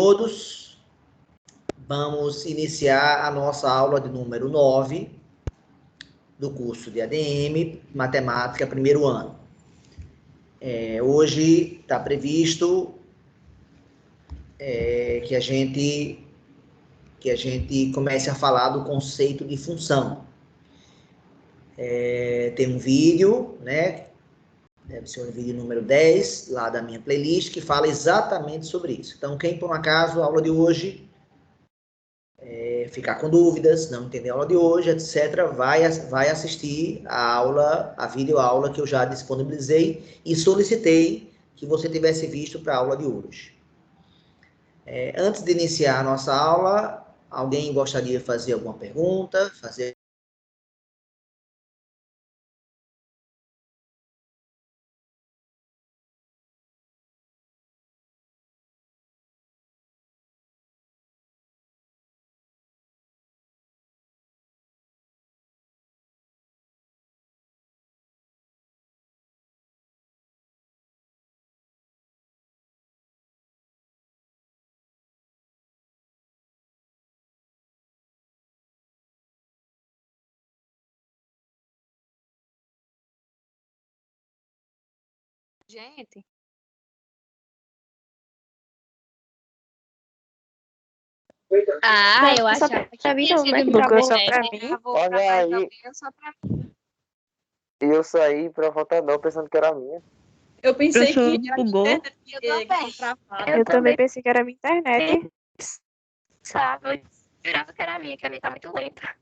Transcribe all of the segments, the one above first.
Todos, vamos iniciar a nossa aula de número 9 do curso de ADM, Matemática, primeiro ano. Hoje está previsto que a gente comece a falar do conceito de função. Tem um vídeo, né? Deve ser o vídeo número 10, lá da minha playlist, que fala exatamente sobre isso. Então, quem, por um acaso, a aula de hoje, ficar com dúvidas, não entender a aula de hoje, etc., vai assistir a aula, a videoaula que eu já disponibilizei e solicitei que você tivesse visto para a aula de hoje. Antes de iniciar a nossa aula, alguém gostaria de fazer alguma pergunta? Gente. Eu achava que tinha sido só pra mim. Olha aí. E eu saí pra votar não, pensando que era minha. Eu pensei que era bugou. Eu também pensei que era minha internet. Eu jurava que era a minha tá muito lenta.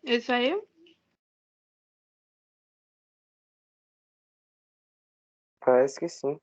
Isso aí? Parece que sim.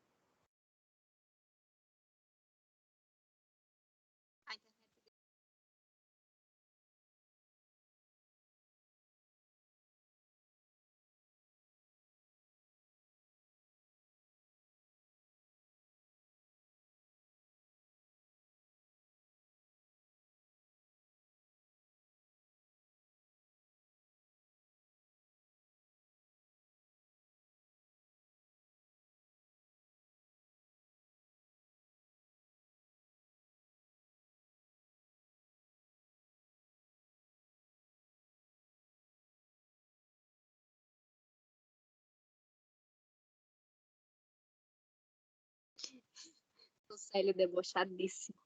O Célio debochadíssimo.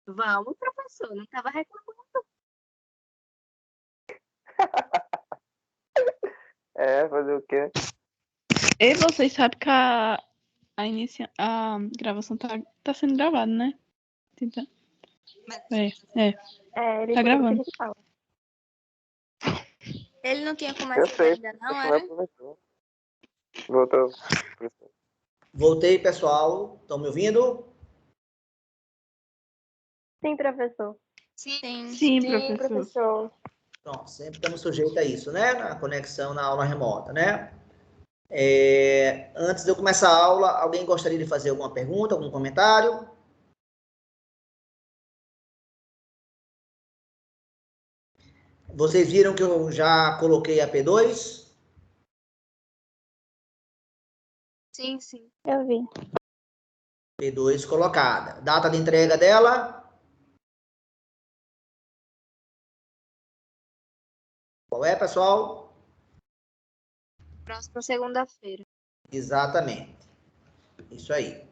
Vamos, professor, não estava reclamando. Fazer o quê? E vocês sabem que a gravação tá sendo gravada, né? Então, Ele tá gravando. Ele não tinha Eu começado sei. ainda, não, Esse era? meu professor. Voltou. Voltei, pessoal. Estão me ouvindo? Sim, professor. Sim, professor. Pronto, sempre estamos sujeitos a isso, né? Na conexão na aula remota, né? Antes de eu começar a aula, alguém gostaria de fazer alguma pergunta, algum comentário? Vocês viram que eu já coloquei a P2? Sim. Eu vi. P2 colocada. Data de entrega dela? Qual é, pessoal? Próxima segunda-feira. Exatamente. Isso aí.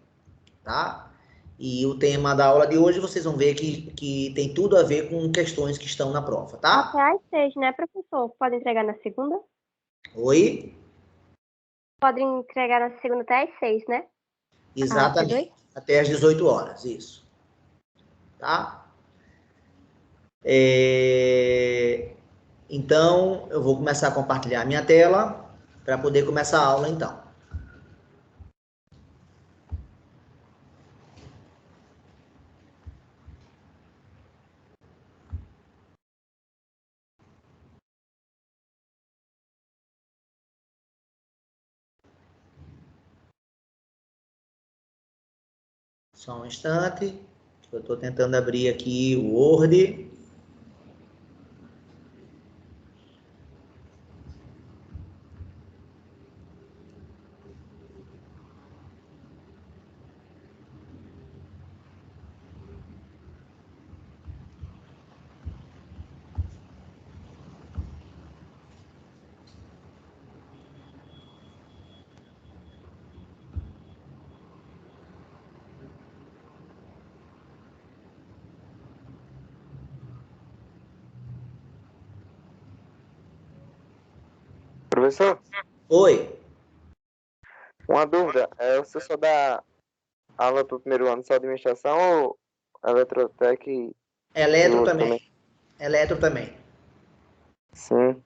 Tá? E o tema da aula de hoje, vocês vão ver que tem tudo a ver com questões que estão na prova, tá? Até às 6, né, professor? Pode entregar na segunda? Oi? Pode entregar na segunda até às 6, né? Exatamente. Até às 18 horas, isso. Tá? Então, eu vou começar a compartilhar a minha tela para poder começar a aula, então. Só um instante. Eu estou tentando abrir aqui o Word. Professor, Oi. uma dúvida. Você só dá aula pro primeiro ano só administração ou eletrotec e o Eletro outro também? também. Eletro também. Sim.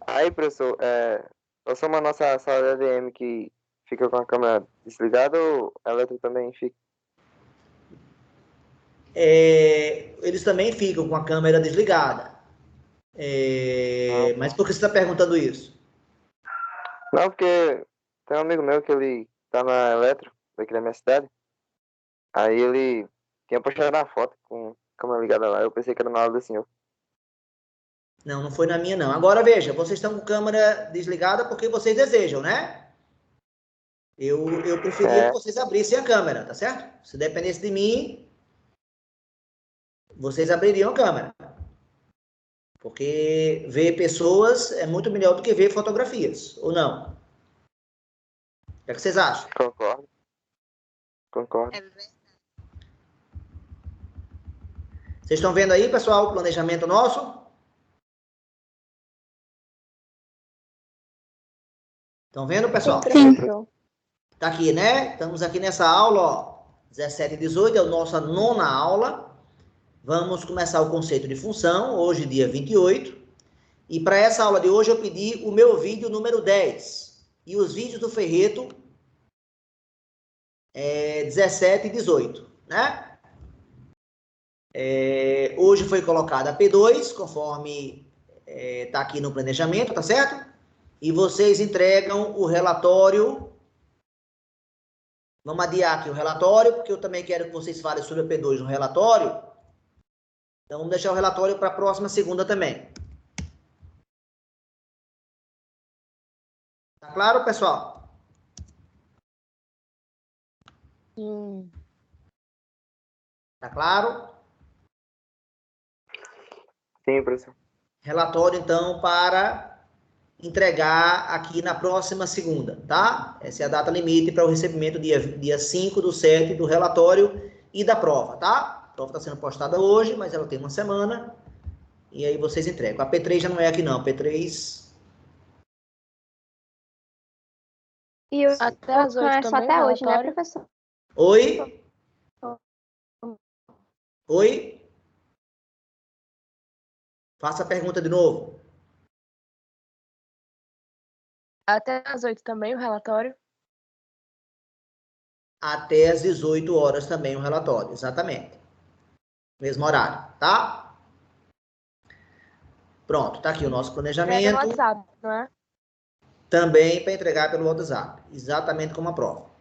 Aí, professor, nós somos a nossa sala de ADM que fica com a câmera desligada ou eletro também fica? Eles também ficam com a câmera desligada. Mas por que você está perguntando isso? Não, porque tem um amigo meu que ele tá na eletro, daqui da minha cidade. Aí ele tinha postado na foto com a câmera ligada lá. Eu pensei que era na aula do senhor. Não, não foi na minha, não. Agora veja, vocês estão com câmera desligada porque vocês desejam, né? Eu preferia que É, vocês abrissem a câmera, tá certo? Se dependesse de mim, vocês abririam a câmera. Porque ver pessoas é muito melhor do que ver fotografias, ou não? O que é que vocês acham? concordo, concordo. Vocês estão vendo aí, pessoal, o planejamento nosso? Estão vendo, pessoal? Sim, professor. Tá aqui, né? Estamos aqui nessa aula, ó, 17 e 18, é a nossa nona aula. Vamos começar o conceito de função, hoje, dia 28. E para essa aula de hoje, eu pedi o meu vídeo número 10. E os vídeos do Ferreto, 17 e 18, né? Hoje foi colocada a P2, conforme tá aqui no planejamento, tá certo? E vocês entregam o relatório. Vamos adiar aqui o relatório, porque eu também quero que vocês falem sobre a P2 no relatório. Então, vamos deixar o relatório para a próxima segunda também. Tá claro, pessoal? Sim. Tá claro? Sim, professor. Relatório, então, para entregar aqui na próxima segunda, tá? Essa é a data limite para o recebimento dia 5 do 7 do relatório e da prova, tá? A prova está sendo postada hoje, mas ela tem uma semana. E aí vocês entregam. A P3 já não é aqui não, P3... E o Até às outro 8 é só também, o até hoje, né, relatório. professor? Oi? Oi? Faça a pergunta de novo. Até às 8 também, o relatório. Até às 18 horas também o relatório, exatamente. Mesmo horário, tá? Pronto, tá aqui o nosso Entrega no planejamento. WhatsApp, não é? Também para entregar pelo WhatsApp, exatamente como a prova.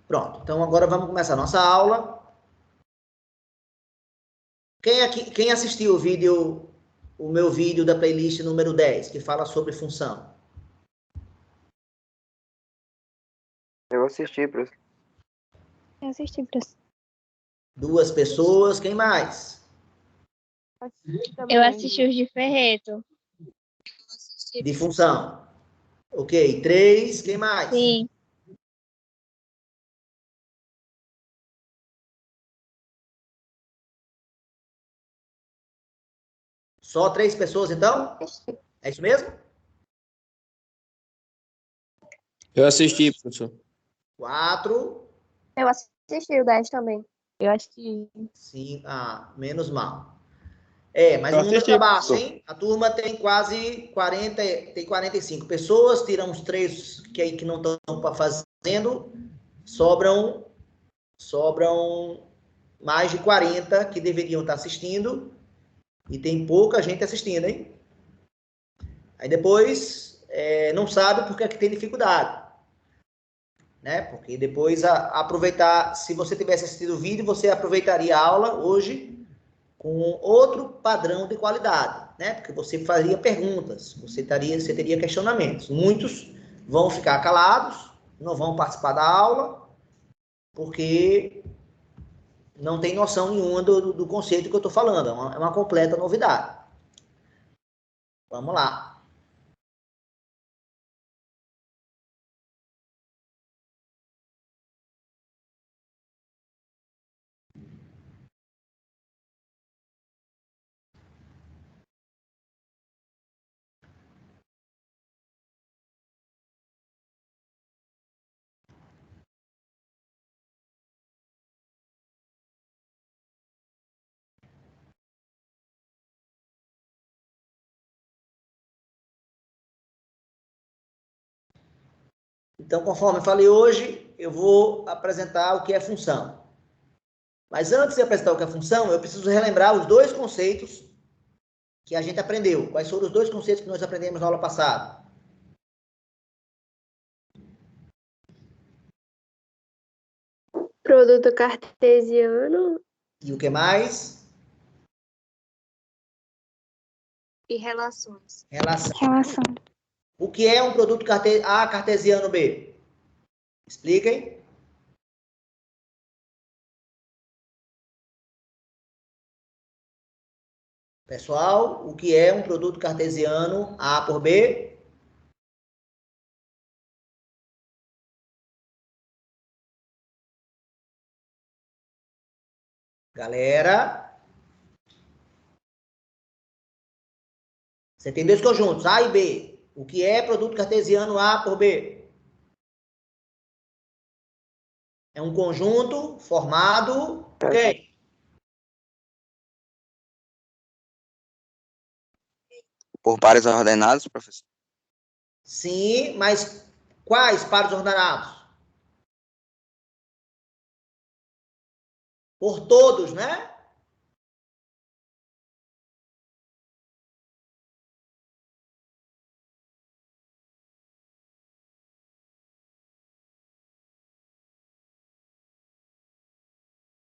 Pronto, então agora vamos começar a nossa aula. Quem assistiu o meu vídeo da playlist número 10, que fala sobre função? Eu assisti, professor. Eu assisti, professor. 2 pessoas, quem mais? Eu assisti os de Ferreto. De função. Ok, 3, quem mais? Sim. Só 3 pessoas, então? É isso mesmo? Eu assisti, professor. 4, Eu assisti o 10 também. Eu assisti. 5, menos mal. Mas Eu o número tá assisti, baixo, professor. hein? A turma tem quase 40, tem 45 pessoas, tiram uns 3 que não estão fazendo, sobram mais de 40 que deveriam estar assistindo, e tem pouca gente assistindo, hein? Aí depois não sabe por que é que tem dificuldade, né? Porque depois aproveitar, se você tivesse assistido o vídeo, você aproveitaria a aula hoje com outro padrão de qualidade, né? Porque você faria perguntas, você teria questionamentos. Muitos vão ficar calados, não vão participar da aula, porque não tem noção nenhuma do conceito que eu estou falando. É uma completa novidade. Vamos lá. Então, conforme eu falei hoje, eu vou apresentar o que é função. Mas antes de apresentar o que é função, eu preciso relembrar os dois conceitos que a gente aprendeu. Quais foram os dois conceitos que nós aprendemos na aula passada? Produto cartesiano E o que mais? E relações. Relação. O que é um produto A cartesiano B? Expliquem. Pessoal, o que é um produto cartesiano A por B? Galera, você tem dois conjuntos, A e B. O que é produto cartesiano A por B? É um conjunto formado por quem? Por pares ordenados, professor? Sim, mas quais pares ordenados? Por todos, né?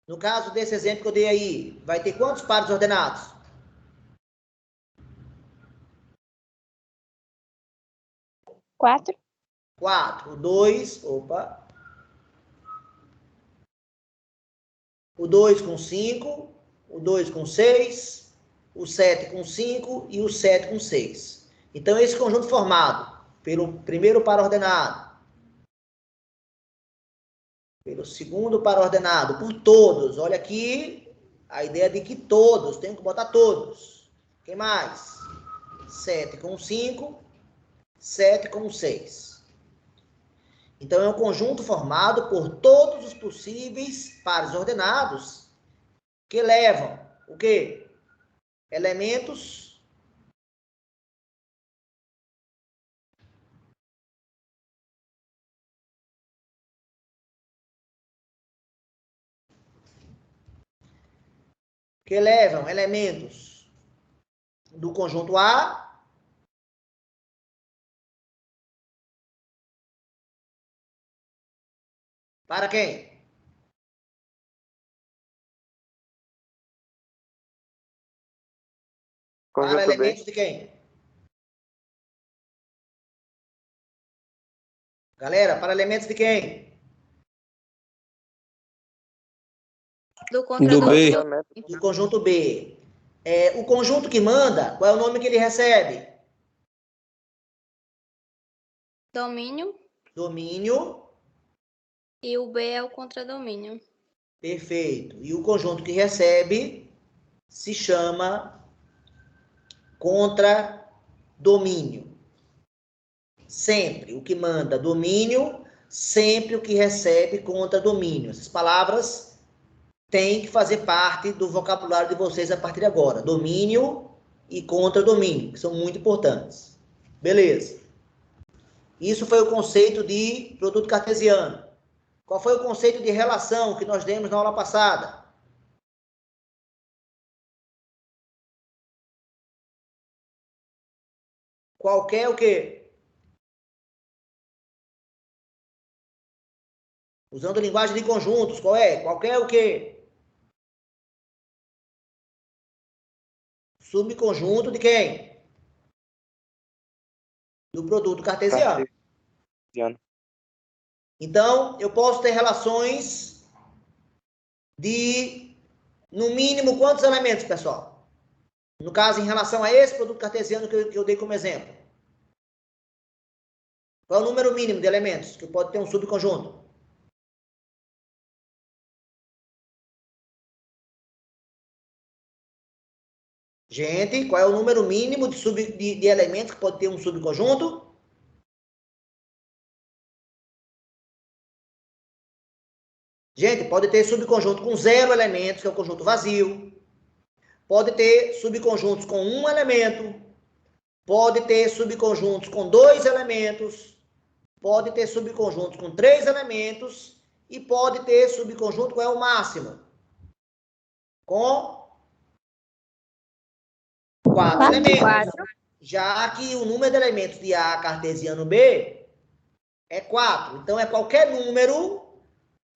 No caso desse exemplo que eu dei aí, vai ter quantos pares ordenados? 4. 4. O 2, opa. O 2 com 5, o 2 com 6, o 7 com 5 e o 7 com 6. Então, esse conjunto formado pelo primeiro par ordenado, pelo segundo par ordenado, por todos. Olha aqui a ideia de que todos, tem que botar todos. Quem mais? 7 com 5, 7 com 6. Então, é um conjunto formado por todos os possíveis pares ordenados que levam o quê? Elementos do conjunto A para quem? Para Conjunto B. elementos de quem? Galera, para elementos de quem? Do Do contradomínio. B. Do conjunto B. O conjunto que manda, qual é o nome que ele recebe? Domínio. Domínio. E o B é o contradomínio. Perfeito. E o conjunto que recebe se chama contradomínio. Sempre o que manda domínio, sempre o que recebe contradomínio. Essas palavras têm que fazer parte do vocabulário de vocês a partir de agora. Domínio e contradomínio, que são muito importantes. Beleza. Isso foi o conceito de produto cartesiano. Qual foi o conceito de relação que nós demos na aula passada? Qualquer o quê? Usando linguagem de conjuntos, qual é? Qualquer o quê? Subconjunto de quem? Do produto cartesiano. Então, eu posso ter relações de, no mínimo, quantos elementos, pessoal? No caso, em relação a esse produto cartesiano que eu dei como exemplo. Qual é o número mínimo de elementos que pode ter um subconjunto? Gente, qual é o número mínimo de elementos que pode ter um subconjunto? Gente, pode ter subconjunto com 0 elementos, que é o conjunto vazio. Pode ter subconjuntos com 1 elemento. Pode ter subconjuntos com 2 elementos. pode ter subconjunto com 3 elementos e pode ter subconjunto, qual é o máximo? Com 4 elementos. Já que o número de elementos de A cartesiano B é 4. Então, é qualquer número,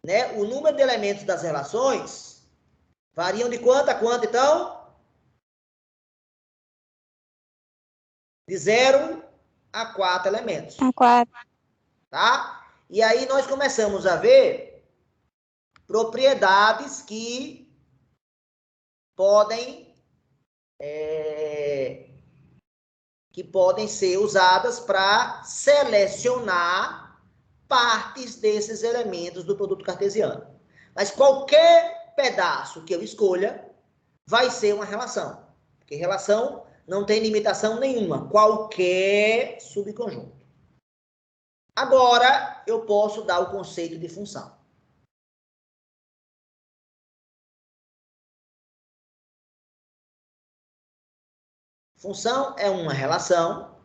né? O número de elementos das relações variam de quanto a quanto, então? De 0 a 4 elementos. A 4. Tá? E aí nós começamos a ver propriedades que podem ser usadas para selecionar partes desses elementos do produto cartesiano. Mas qualquer pedaço que eu escolha vai ser uma relação. Porque relação não tem limitação nenhuma. Qualquer subconjunto. Agora, eu posso dar o conceito de função. Função é uma relação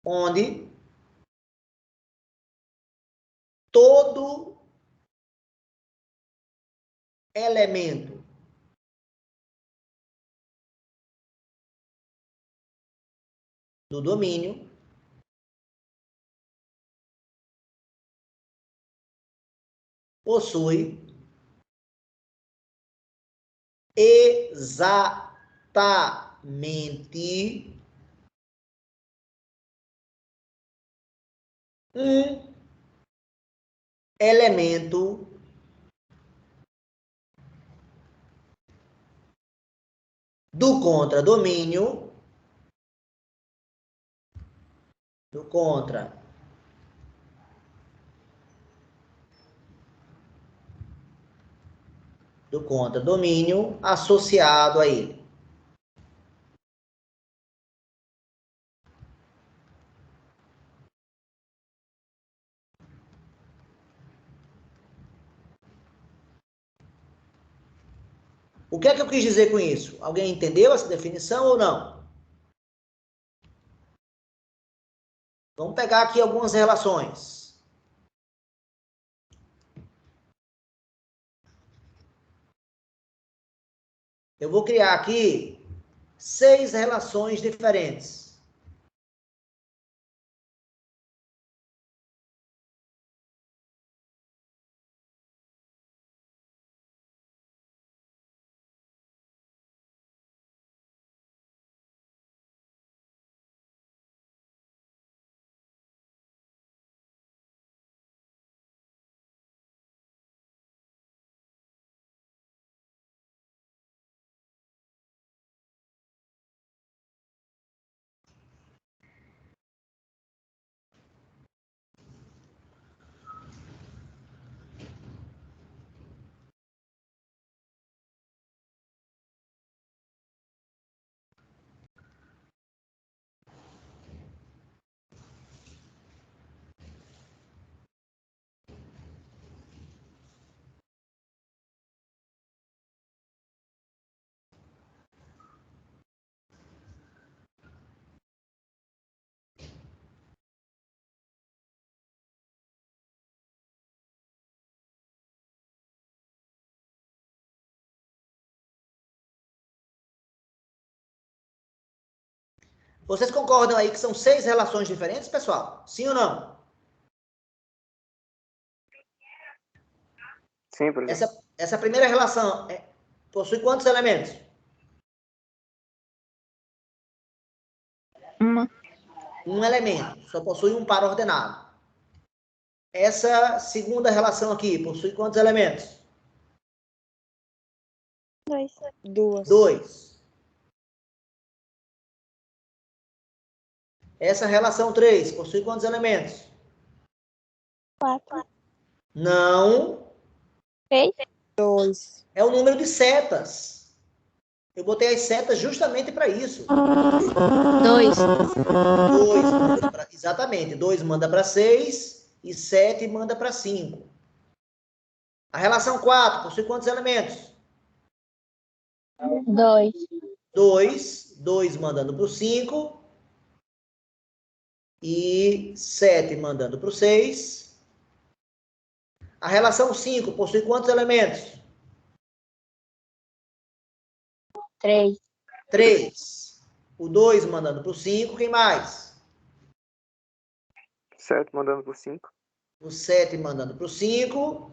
onde todo elemento do domínio possui exatamente um elemento do contradomínio associado a ele. O que é que eu quis dizer com isso? Alguém entendeu essa definição ou não? Vamos pegar aqui algumas relações. Eu vou criar aqui 6 relações diferentes. Vocês concordam aí que são 6 relações diferentes, pessoal? Sim ou não? Sim, professor. Essa primeira relação possui quantos elementos? Um elemento. Só possui um par ordenado. Essa segunda relação aqui possui quantos elementos? 2. 2. Essa relação 3 possui quantos elementos? 4. Não. 3. 2. É o número de setas. Eu botei as setas justamente para isso. 2. 2. Exatamente. 2 manda para 6 e 7 manda para 5. A relação 4 possui quantos elementos? 2. 2, 2 mandando para o 5 e 7 mandando para o 6. A relação 5 possui quantos elementos? 3. 3. O 2 mandando para o 5, quem mais? 7 mandando pro 5. O 7 mandando para o 5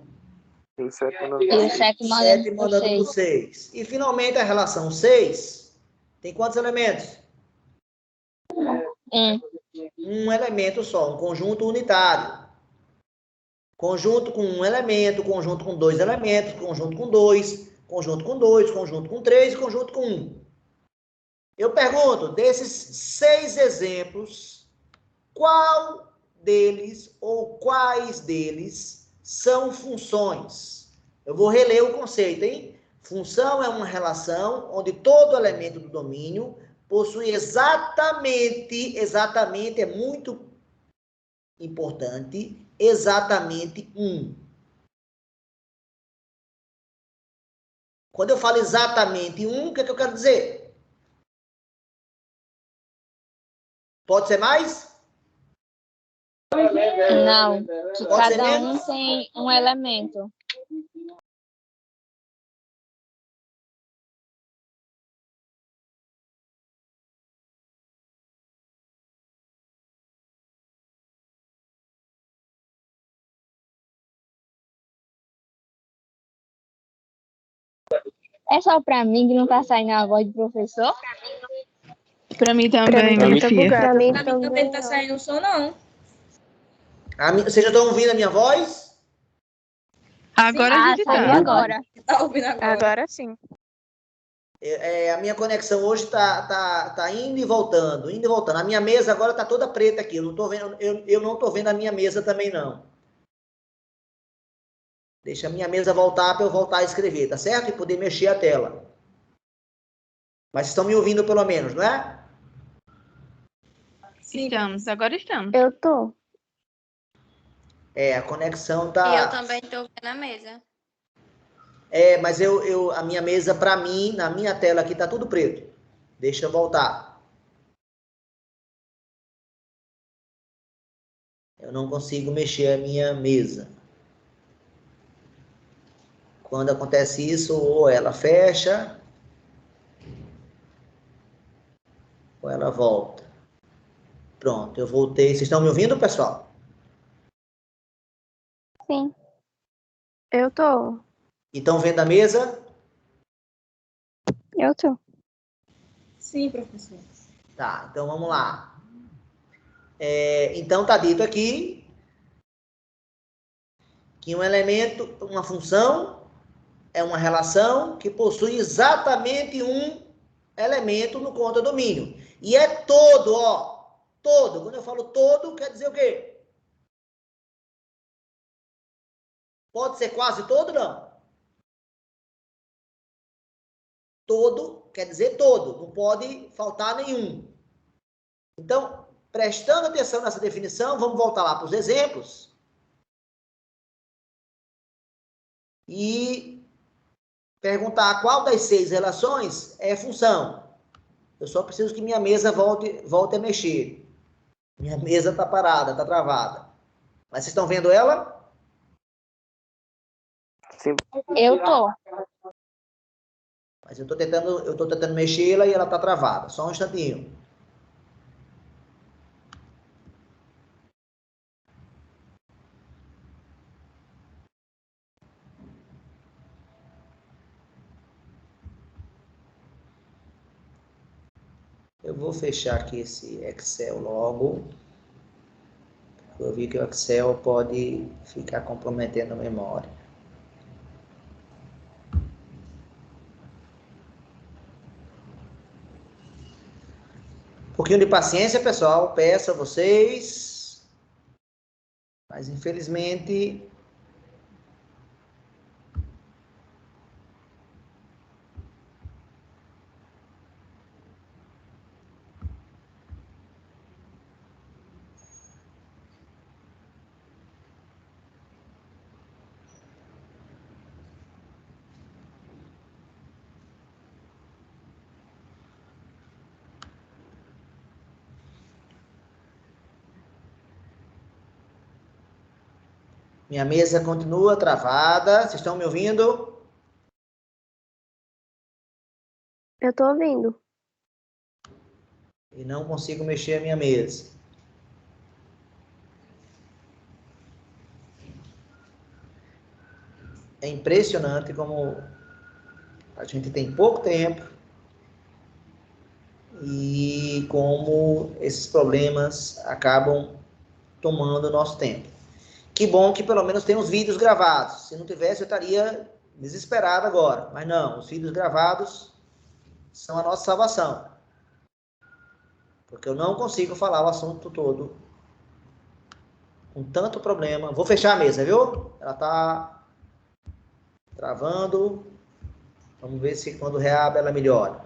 E o 7 mandando E pro o 6. 7 7 mandando pro mandando para o 6. 6. E finalmente a relação 6 tem quantos elementos? 1. Um elemento só, um conjunto unitário. Conjunto com um elemento, conjunto com dois elementos, conjunto com dois, conjunto com dois, conjunto com três e conjunto com um. Eu pergunto, desses 6 exemplos, qual deles ou quais deles são funções? Eu vou reler o conceito, hein? Função é uma relação onde todo elemento do domínio possui exatamente é muito importante, exatamente um. Quando eu falo exatamente um, o que é que eu quero dizer? Pode ser mais? Não, que Pode ser cada menos? um tem um elemento. É só pra mim que não tá saindo a voz do professor? Pra mim Pra também, mim minha tá filha. Pra bugado. mim Pra mim também também não tá não. saindo som, não. Vocês já estão ouvindo a minha voz? Agora a Ah, gente saiu tá. agora. Tá ouvindo agora? Agora sim. A minha conexão hoje tá indo e voltando, indo e voltando. A minha mesa agora tá toda preta aqui. Eu não tô vendo, eu não tô vendo a minha mesa também, não. Deixa a minha mesa voltar para eu voltar a escrever, tá certo? E poder mexer a tela. Mas estão me ouvindo pelo menos, não é? Sim. Estamos, agora estamos. Eu tô. A conexão E eu tá. também tô vendo a mesa. Mas a minha mesa, para mim, na minha tela aqui, tá tudo preto. Deixa eu voltar. Eu não consigo mexer a minha mesa. Quando acontece isso, ou ela fecha, ou ela volta. Pronto, eu voltei. Vocês estão me ouvindo, pessoal? Sim. Eu tô. E estão vendo a mesa? Eu tô. Sim, professor. Tá, então vamos lá. Então tá dito aqui que um elemento, uma função, é uma relação que possui exatamente um elemento no conta-domínio. E é todo, ó. Todo. Quando eu falo todo, quer dizer o quê? Pode ser quase todo, não? Todo quer dizer todo. Não pode faltar nenhum. Então, prestando atenção nessa definição, vamos voltar lá para os exemplos. E perguntar qual das 6 relações é função. Eu só preciso que minha mesa volte a mexer. Minha mesa está parada, está travada. Mas vocês estão vendo ela? Sim. Eu tô. Mas eu tô tentando mexê-la e ela está travada. Só um instantinho. Eu vou fechar aqui esse Excel logo. Eu vi que o Excel pode ficar comprometendo a memória. Um pouquinho de paciência, pessoal. Peço a vocês. Mas, infelizmente, Minha mesa continua travada. Vocês estão me ouvindo? Eu tô ouvindo. E não consigo mexer a minha mesa. É impressionante como a gente tem pouco tempo e como esses problemas acabam tomando o nosso tempo. Que bom que pelo menos tem os vídeos gravados. Se não tivesse, eu estaria desesperado agora. Mas não, os vídeos gravados são a nossa salvação. Porque eu não consigo falar o assunto todo com tanto problema. Vou fechar a mesa, viu? Ela está travando. Vamos ver se quando reabre ela melhora.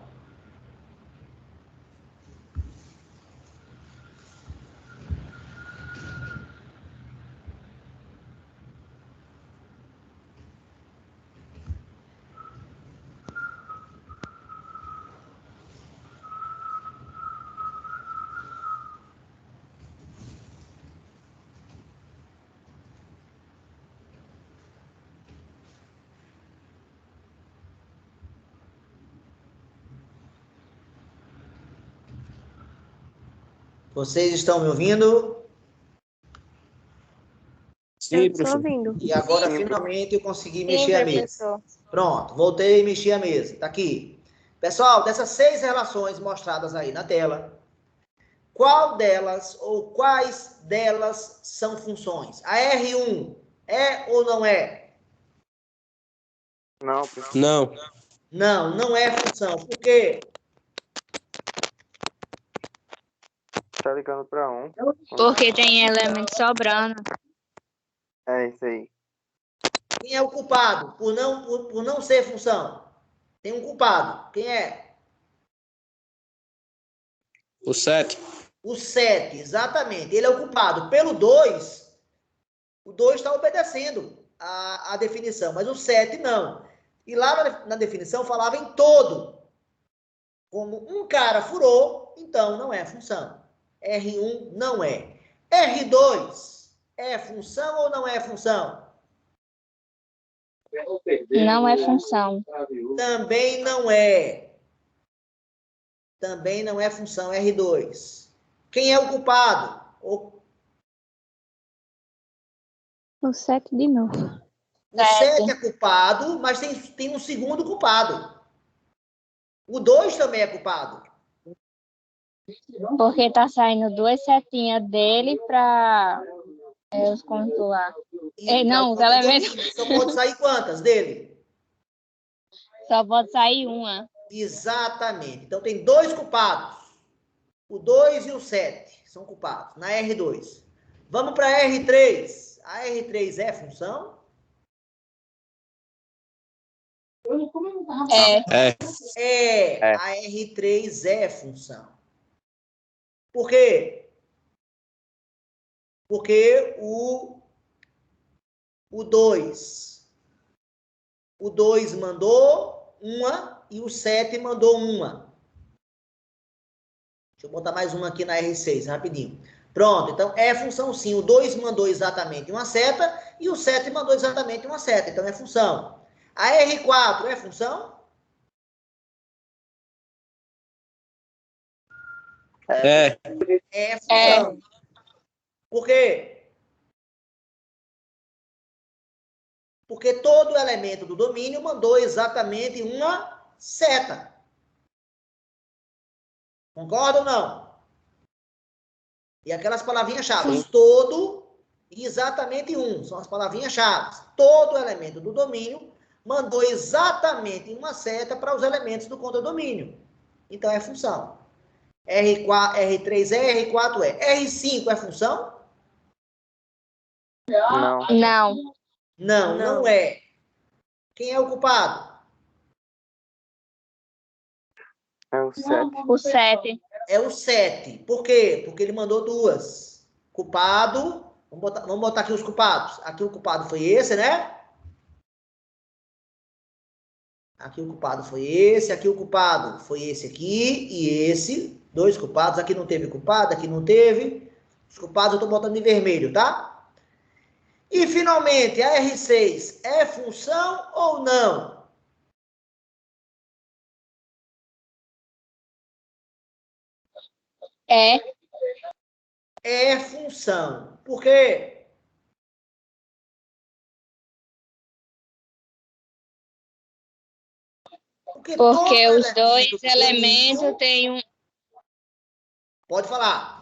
Vocês estão me ouvindo? Eu Sim, tô professor. ouvindo. E agora, Sim, finalmente, eu consegui Sim, mexer a mesa. professor. Pronto, voltei e mexi a mesa. Tá aqui. Pessoal, dessas 6 relações mostradas aí na tela, qual delas ou quais delas são funções? A R1 é ou não é? Não, professor. Não. Não, não é função. Por quê? Tá ligando pra 1. Porque tem elemento sobrando. É isso aí. Quem é o culpado por não ser função? Tem um culpado. Quem é? O 7. O 7, exatamente. Ele é o culpado. Pelo 2, o 2 está obedecendo a definição, mas o 7 não. E lá na definição falava em todo. Como um cara furou, então não é função. R1 não é. R2 é função ou não é função? Não é função. Também não é. Também não é função R2. Quem é o culpado? O 7 de novo. O 7 é culpado, mas tem um segundo culpado. O 2 também é culpado. Porque tá saindo 2 setinhas dele para os controlar. Não, os elementos. Só pode sair quantas dele? Só pode sair uma. Exatamente. Então tem 2 culpados. O 2 e o 7 são culpados na R2. Vamos para a R3. A R3 é função? É. A R3 é função. Por quê? Porque o 2 mandou uma e o 7 mandou uma. Deixa eu botar mais uma aqui na R6, rapidinho. Pronto, então é função sim. O 2 mandou exatamente uma seta e o 7 mandou exatamente uma seta. Então é função. A R4 é função? É. É função. Por quê? Porque todo elemento do domínio mandou exatamente uma seta. Concorda ou não? E aquelas palavrinhas-chave. Todo e exatamente um. São as palavrinhas-chave. Todo elemento do domínio mandou exatamente uma seta para os elementos do contradomínio. Então é função. R3 é, R4 é. R5 é função? Não. Não. Não é. Quem é o culpado? É o 7. O 7. É o 7. Por quê? Porque ele mandou 2. Culpado. Vamos botar aqui os culpados. Aqui o culpado foi esse, né? Aqui o culpado foi esse. Aqui o culpado foi esse aqui e esse. 2 culpados. Aqui não teve culpado, aqui não teve. Os culpados eu estou botando em vermelho, tá? E, finalmente, a R6 é função ou não? É função. Por quê? Porque os dois elementos têm um... Pode falar.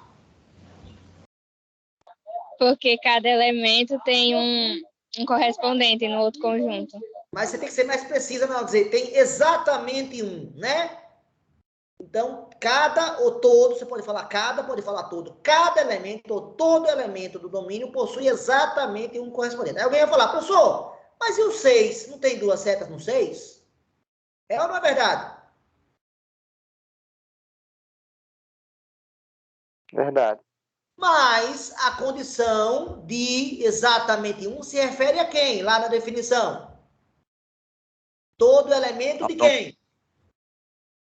Porque cada elemento tem um correspondente no outro conjunto. Mas você tem que ser mais precisa, não dizer, tem exatamente um, né? Então, cada ou todo, você pode falar cada, pode falar todo. Cada elemento ou todo elemento do domínio possui exatamente um correspondente. Aí alguém vai falar, professor, mas e o 6? Não tem duas setas no 6? É ou não é verdade? Verdade. Mas a condição de exatamente um se refere a quem? Lá na definição. Todo elemento de quem?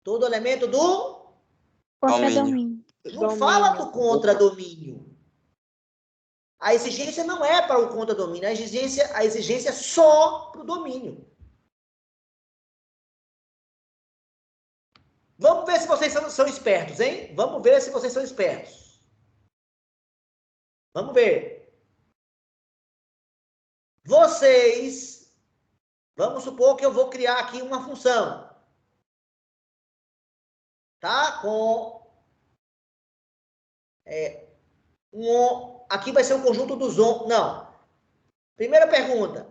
Todo elemento do... Contradomínio. Não fala do contradomínio. A exigência não é para o contradomínio, a exigência é só para o domínio. Vamos ver se vocês são espertos, hein? Vamos ver se vocês são espertos. Vamos ver. Vocês, vamos supor que eu vou criar aqui uma função. Tá? Aqui vai ser um conjunto dos... Não. Primeira pergunta.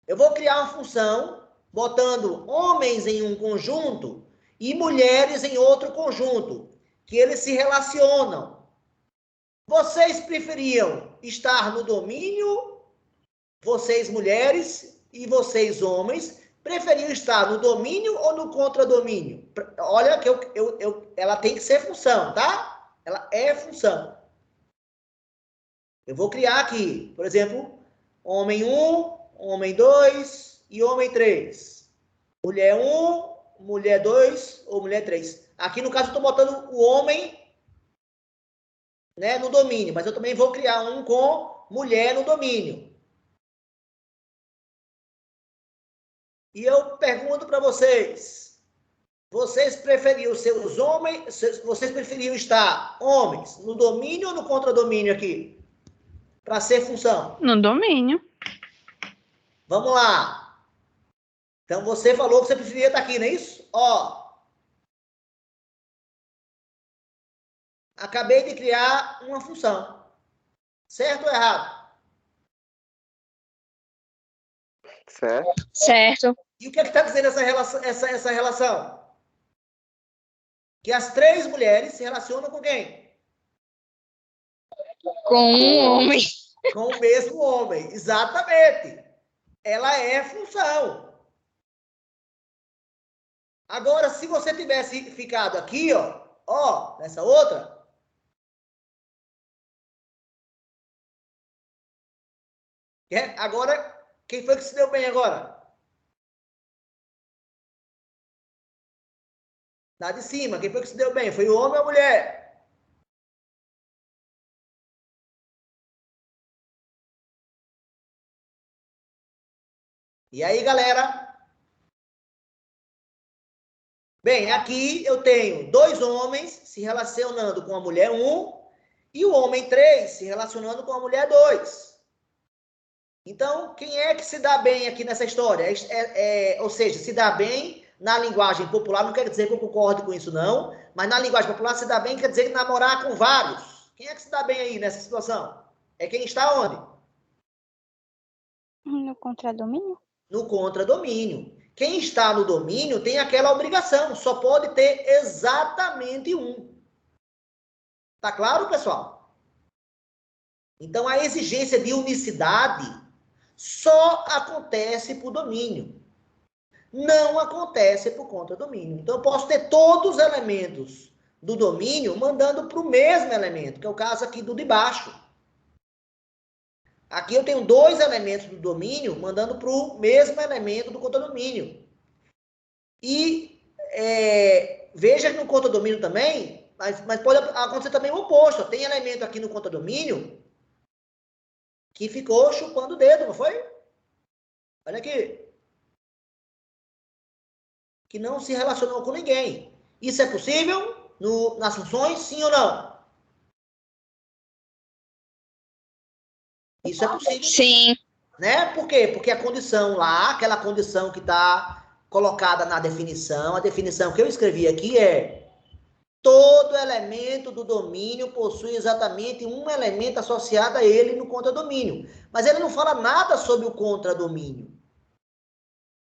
Eu vou criar uma função botando homens em um conjunto e mulheres em outro conjunto, que eles se relacionam. Vocês preferiam estar no domínio, vocês mulheres e vocês homens, preferiam estar no domínio ou no contradomínio? Olha que ela tem que ser função, tá? Ela é função. Eu vou criar aqui, por exemplo, homem 1, homem 2 e homem 3. Mulher 1, mulher 2 ou mulher 3. Aqui, no caso, eu estou botando o homem, né, no domínio, mas eu também vou criar um com mulher no domínio. E eu pergunto para vocês, vocês preferiam seus homens, vocês preferiam estar homens no domínio ou no contradomínio aqui? Para ser função? No domínio. Vamos lá. Então, você falou que você preferia estar aqui, não é isso? Ó. Acabei de criar uma função. Certo ou errado? Certo. Certo. E o que é que está dizendo essa relação? Que as três mulheres se relacionam com quem? Com um homem. Com o mesmo homem. Exatamente. Ela é função. Agora, se você tivesse ficado aqui, ó, nessa outra... Agora, quem foi que se deu bem agora? Lá de cima, quem foi que se deu bem? Foi o homem ou a mulher? E aí, galera? Bem, aqui eu tenho dois homens se relacionando com a mulher 1 e o homem 3 se relacionando com a mulher 2. Então, quem é que se dá bem aqui nessa história? Ou seja, se dá bem na linguagem popular, não quer dizer que eu concorde com isso, não, mas na linguagem popular se dá bem quer dizer que namorar com vários. Quem é que se dá bem aí nessa situação? É quem está onde? No contradomínio? No contradomínio. Quem está no domínio tem aquela obrigação, só pode ter exatamente um. Tá claro, pessoal? Então, a exigência de unicidade só acontece por domínio. Não acontece por contradomínio. Então, eu posso ter todos os elementos do domínio mandando para o mesmo elemento, que é o caso aqui do de baixo. Aqui eu tenho dois elementos do domínio mandando para o mesmo elemento do contradomínio. E veja que no contradomínio também, mas pode acontecer também o oposto. Tem elemento aqui no contradomínio que ficou chupando o dedo, não foi? Olha aqui. Que não se relacionou com ninguém. Isso é possível nas funções, sim ou não? Isso é possível. Sim. Né? Por quê? Porque a condição lá, aquela condição que está colocada na definição, a definição que eu escrevi aqui é: todo elemento do domínio possui exatamente um elemento associado a ele no contradomínio. Mas ele não fala nada sobre o contradomínio.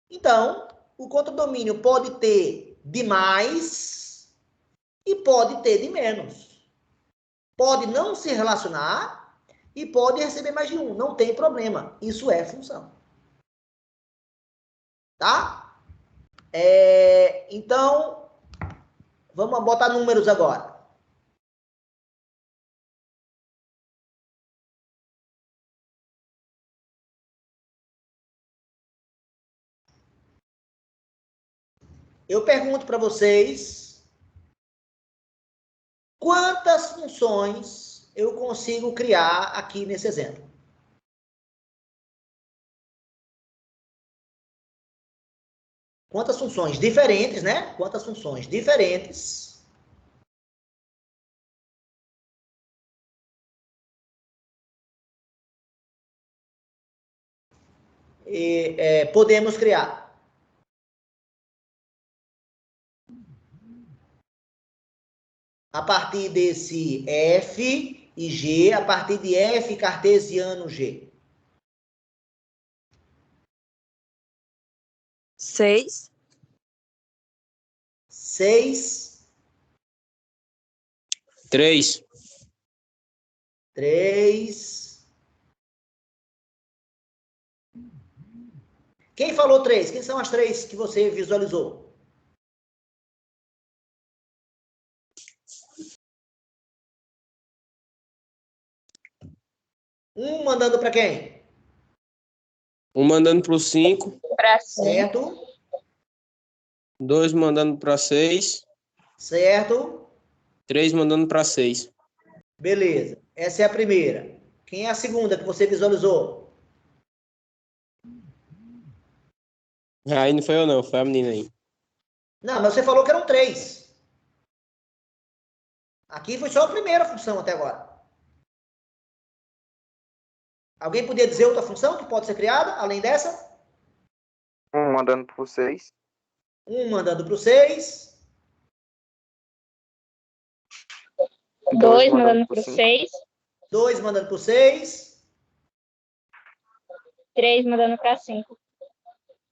Então, o contradomínio pode ter de mais e pode ter de menos. Pode não se relacionar e pode receber mais de um. Não tem problema. Isso é função. Tá? Então, vamos botar números agora. Eu pergunto para vocês quantas funções eu consigo criar aqui nesse exemplo. Quantas funções diferentes, né? Quantas funções diferentes podemos criar? A partir desse F e G, a partir de F cartesiano G. 6. 6. 3. 3. Quem falou 3? Quem são as 3 que você visualizou? Um mandando para quem? Um mandando para o 5. Para 5. Certo. 2 mandando para 6. Certo. 3 mandando para 6. Beleza. Essa é a primeira. Quem é a segunda que você visualizou? Aí não foi eu não, foi a menina aí. Não, mas você falou que eram 3. Aqui foi só a primeira função até agora. Alguém podia dizer outra função que pode ser criada, além dessa? Um mandando por 6. Um mandando para o 6. 2 mandando para o 6. 2 mandando para o 6. 3 mandando para 5.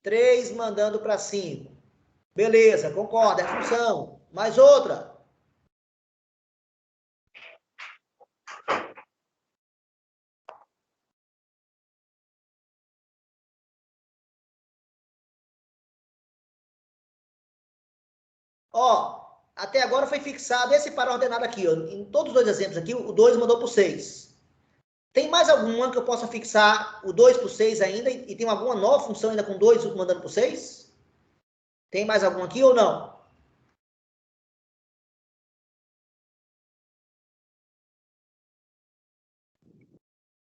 3 mandando para 5. Beleza, concorda, é função. Mais outra. Ó, até agora foi fixado esse par ordenado aqui, ó. Em todos os dois exemplos aqui, o 2 mandou para o 6. Tem mais alguma que eu possa fixar o 2 para o 6 ainda? E tem alguma nova função ainda com 2 mandando para o 6? Tem mais alguma aqui ou não?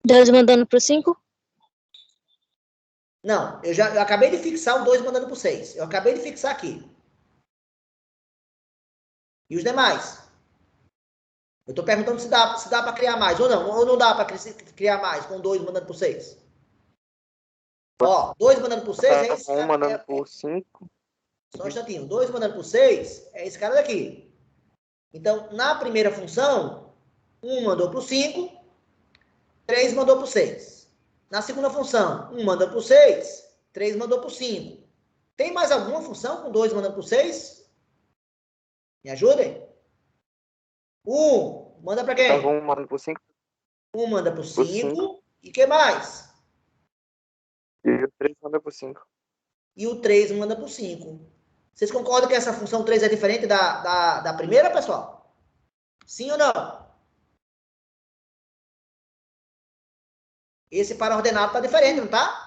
Dois mandando pro 5? Não, eu acabei de fixar o 2 mandando para o 6. Eu acabei de fixar aqui. E os demais? Eu estou perguntando se dá para criar mais ou não dá para criar mais com 2 mandando para o 6. Ó, 2 mandando por 6 é esse cara. 1 mandando por 5. Só um instantinho. 2 mandando por 6 é esse cara daqui. Então, na primeira função, 1 mandou para o 5, 3 mandou para o 6. Na segunda função, 1 manda para o 6, 3 mandou para o 5. Tem mais alguma função com 2 mandando para o 6? Me ajudem? 1 manda para quem? 1 mandando por 5. 1 manda para o 5. 5. E que mais? E o 3 manda por 5. E o 3 manda para o 5. Vocês concordam que essa função 3 é diferente da primeira, pessoal? Sim ou não? Esse par ordenado está diferente, não está?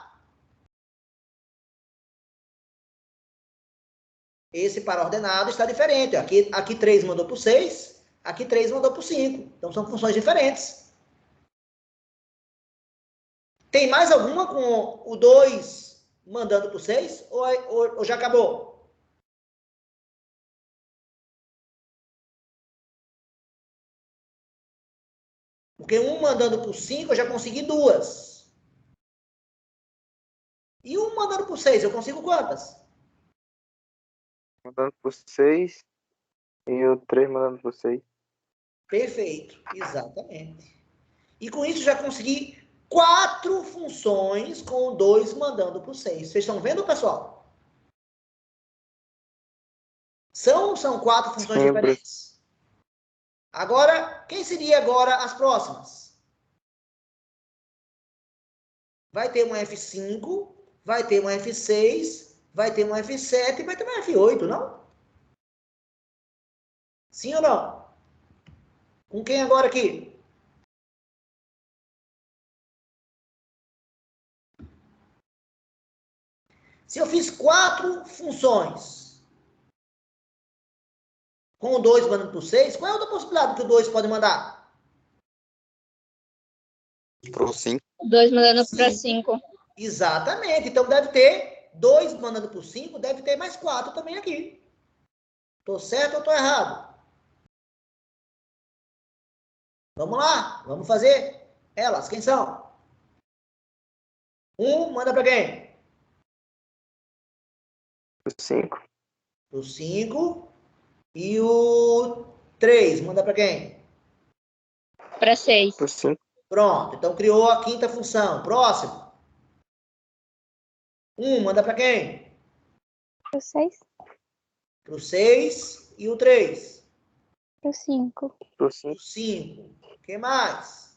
Esse par ordenado está diferente. Aqui 3 mandou para o 6, aqui 3 mandou para o 5. Então são funções diferentes. Tem mais alguma com o 2 mandando para o 6? Ou já acabou? Porque 1 mandando para o 5, eu já consegui 2. E 1 mandando para o 6, eu consigo quantas? Mandando por 6 e o 3 mandando por 6. Perfeito, exatamente. E com isso já consegui 4 funções com 2 mandando para o 6. Vocês estão vendo, pessoal? São 4 funções Sim, diferentes. Agora, quem seria agora as próximas? Vai ter uma F5, vai ter uma F6, vai ter uma F7 e vai ter uma F8, não? Sim ou não? Com quem agora aqui? Se eu fiz 4 funções com o 2 mandando para o 6, qual é a outra possibilidade que o 2 pode mandar? Pro 5. 2 mandando para 5. Exatamente. Então deve ter 2 mandando para o 5, deve ter mais 4 também aqui. Tô certo ou tô errado? Vamos lá, vamos fazer elas. Quem são? 1 manda para quem? Por 5. Pro 5. E o 3 manda para quem? Para 6. Por 5. Pronto, então criou a 5ª função. Próximo. 1 manda para quem? Pro 6. Pro 6 e o 3. Pro 5. Por 5. Pro 5. O que mais?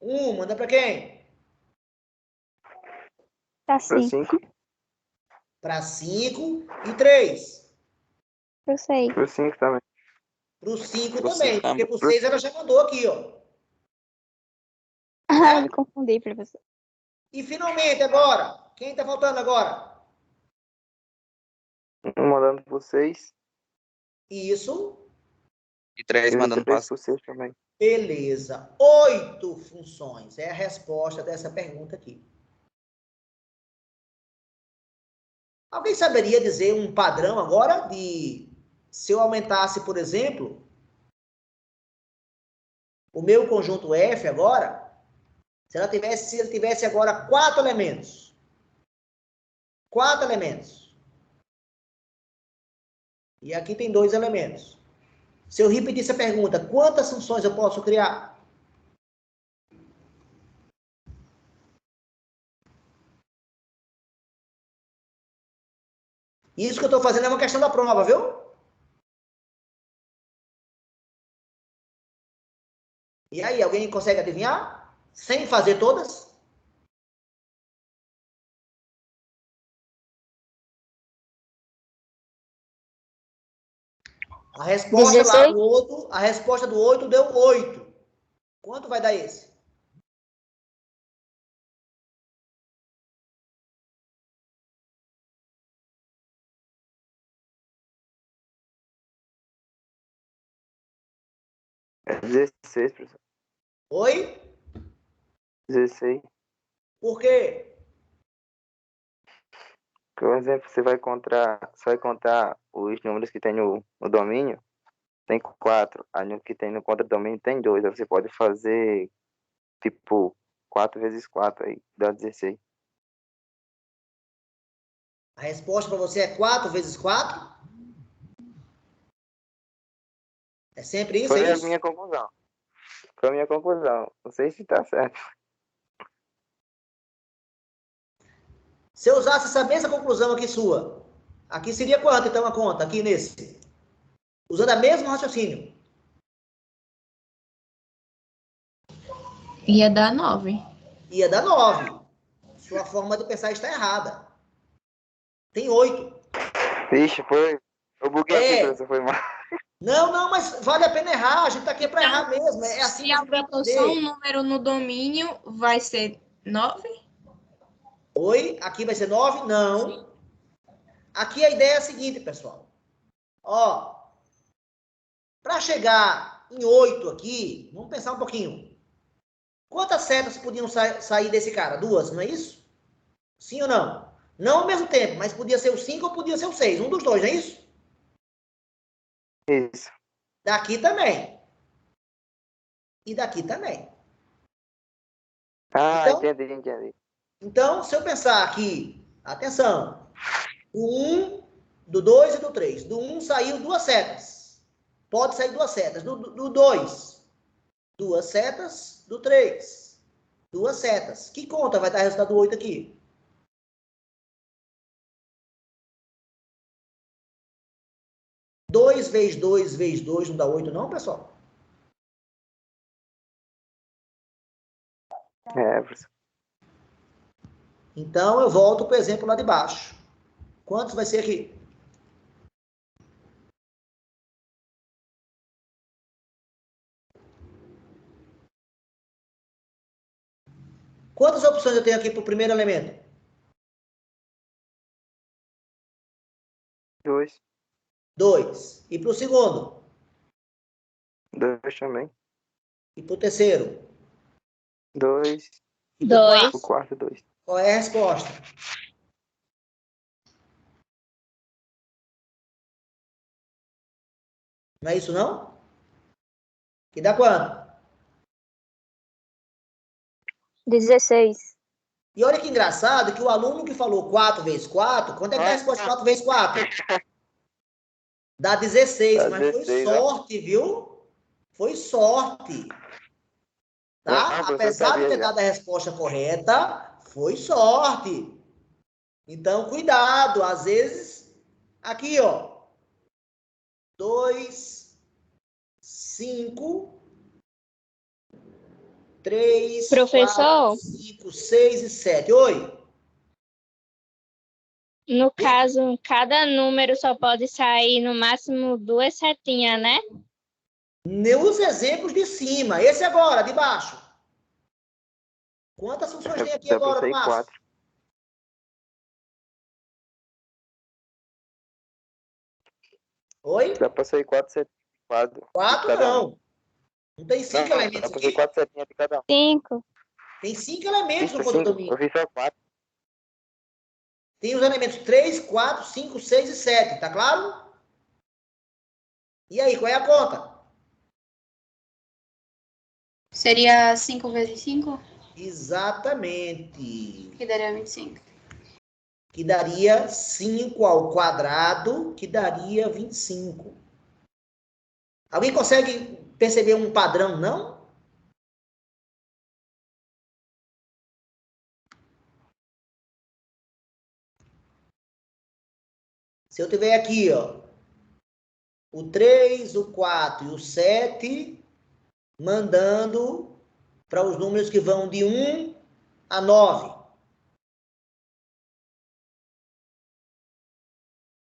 1 manda para quem? Pra Por 5. 5. Para 5 e 3. Pro 6. Por 5 também. Pro 5 Pro também, 5 porque também. pro 6 ela já mandou aqui, ó. Ah, me confundi, professor. E finalmente agora, quem tá faltando agora? 1 mandando por 6 Isso, E 3 e o mandando 3 para por 6 também. beleza. 8 funções é a resposta dessa pergunta aqui. Alguém saberia dizer um padrão agora de se eu aumentasse, por exemplo, o meu conjunto F agora, se ele tivesse agora 4 elementos. 4 elementos. E aqui tem 2 elementos. Se eu repetisse a pergunta, quantas funções eu posso criar? Isso que eu estou fazendo é uma questão da prova, viu? E aí, alguém consegue adivinhar? Sem fazer todas? A resposta 16? lá do outro, a resposta do 8 deu 8. Quanto vai dar esse? É 16, professor. Oi? 16. Por quê? Por exemplo, você vai contar os números que tem no domínio, tem 4. Aí no que tem no contra-domínio tem 2. Aí você pode fazer, tipo, 4 vezes 4, aí dá 16. A resposta para você é 4 vezes 4? É sempre isso, Foi é a isso? minha conclusão. Foi a minha conclusão. Não sei se tá certo. Se eu usasse essa mesma conclusão aqui sua, aqui seria quanto então a conta? Aqui nesse. Usando a mesmo raciocínio. Ia dar 9. Ia dar 9. Sua forma de pensar está errada. Tem 8. Vixe, foi. Eu buguei aqui, professor, foi mal. Não, mas vale a pena errar. A gente tá aqui para errar mesmo. É assim Se que a gente vai aumentou só um aprender. número no domínio, vai ser 9? Oi? Aqui vai ser 9? Não. Aqui a ideia é a seguinte, pessoal. Ó, para chegar em 8 aqui, vamos pensar um pouquinho. Quantas setas podiam sair desse cara? 2, não é isso? Sim ou não? Não ao mesmo tempo, mas podia ser o 5 ou podia ser o 6. Um dos dois, não é isso? Isso. Daqui também. E daqui também. Ah, Então, entendi. Então, se eu pensar aqui, atenção, do 1, do 2 e do 3. Do 1 saiu 2 setas. Pode sair 2 setas. Do 2, 2 setas. Do 3, 2 setas. Que conta vai dar o resultado do 8 aqui? Dois vezes 2 vezes 2 não dá 8 não, pessoal? Professor. Então, eu volto para o exemplo lá de baixo. Quantos vai ser aqui? Quantas opções eu tenho aqui para o primeiro elemento? 2. 2. E para o segundo? 2 também. E para o terceiro? 2. E para o quarto? O quarto, 2. Qual é a resposta? Não é isso, não? Que dá quanto? 16. E olha que engraçado que o aluno que falou 4 vezes 4, quanto é que dá a resposta de 4 vezes 4? Dá 16, Dá mas foi 16, sorte, viu? Foi sorte. Tá? Não, professor, Apesar de sabia ter já. dado a resposta correta, foi sorte. Então, cuidado. Às vezes, aqui, ó. 2, 5, 3, 4, Professor, 5, 6 e 7. Oi? no caso, cada número só pode sair no máximo 2 setinhas, né? Nos exemplos de cima. Esse agora, de baixo. Quantas funções tem aqui Dá pra agora, sair Márcio? 4. Oi? Dá pra sair 4 setinhas de quadro. 4 cada um. não. Não tem 5 Não, elementos dá pra sair aqui? 4 setinhas de cada um. 5. Tem 5 elementos no Isso, 5. condomínio. Eu fiz só 4. Tem os elementos 3, 4, 5, 6 e 7. Tá claro? E aí, qual é a conta? Seria 5 vezes 5, Exatamente. que daria 25. Que daria 5 ao quadrado, que daria 25. Alguém consegue perceber um padrão, não? Se eu tiver aqui, ó, o 3, o 4 e o 7, mandando para os números que vão de 1 a 9.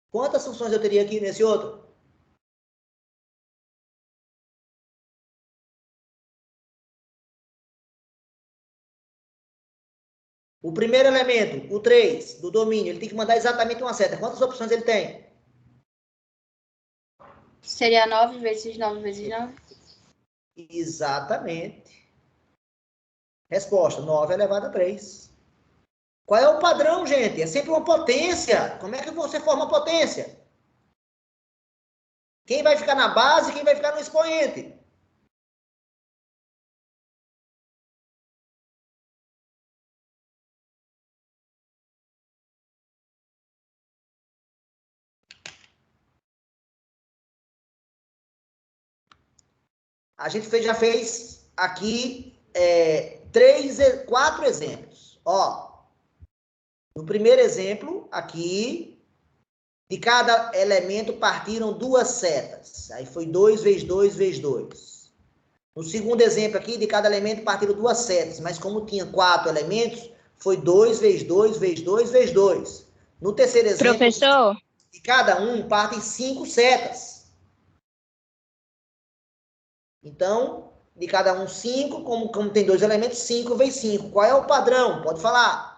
Quantas funções eu teria aqui nesse outro? O primeiro elemento, o 3, do domínio, ele tem que mandar exatamente uma seta. Quantas opções ele tem? Seria 9 vezes 9 vezes 9. Exatamente. Resposta, 9 elevado a 3. Qual é o padrão, gente? É sempre uma potência. Como é que você forma potência? Quem vai ficar na base e quem vai ficar no expoente? A gente já fez aqui 4 exemplos. Ó, no primeiro exemplo, aqui, de cada elemento partiram 2 setas. Aí foi 2 vezes 2 vezes 2. No segundo exemplo aqui, de cada elemento partiram 2 setas, mas como tinha 4 elementos, foi 2 vezes 2 vezes 2 vezes 2. No terceiro exemplo, Professor, de cada um partem 5 setas. Então, de cada um 5, como tem 2 elementos, 5 vezes 5. Qual é o padrão? Pode falar.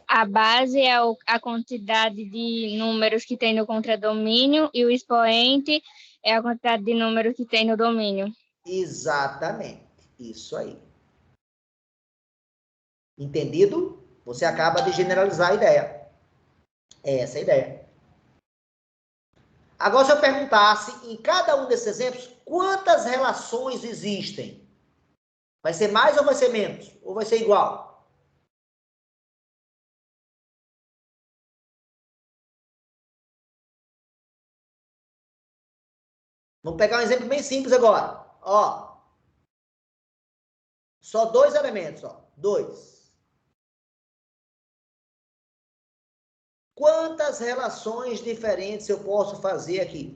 a base é a quantidade de números que tem no contradomínio e o expoente é a quantidade de números que tem no domínio. Exatamente. Isso aí. Entendido? Você acaba de generalizar a ideia. É essa a ideia. Agora, se eu perguntasse, em cada um desses exemplos, quantas relações existem? Vai ser mais ou vai ser menos? Ou vai ser igual? Vamos pegar um exemplo bem simples agora. Ó. Só 2 elementos, ó. 2. Quantas relações diferentes eu posso fazer aqui?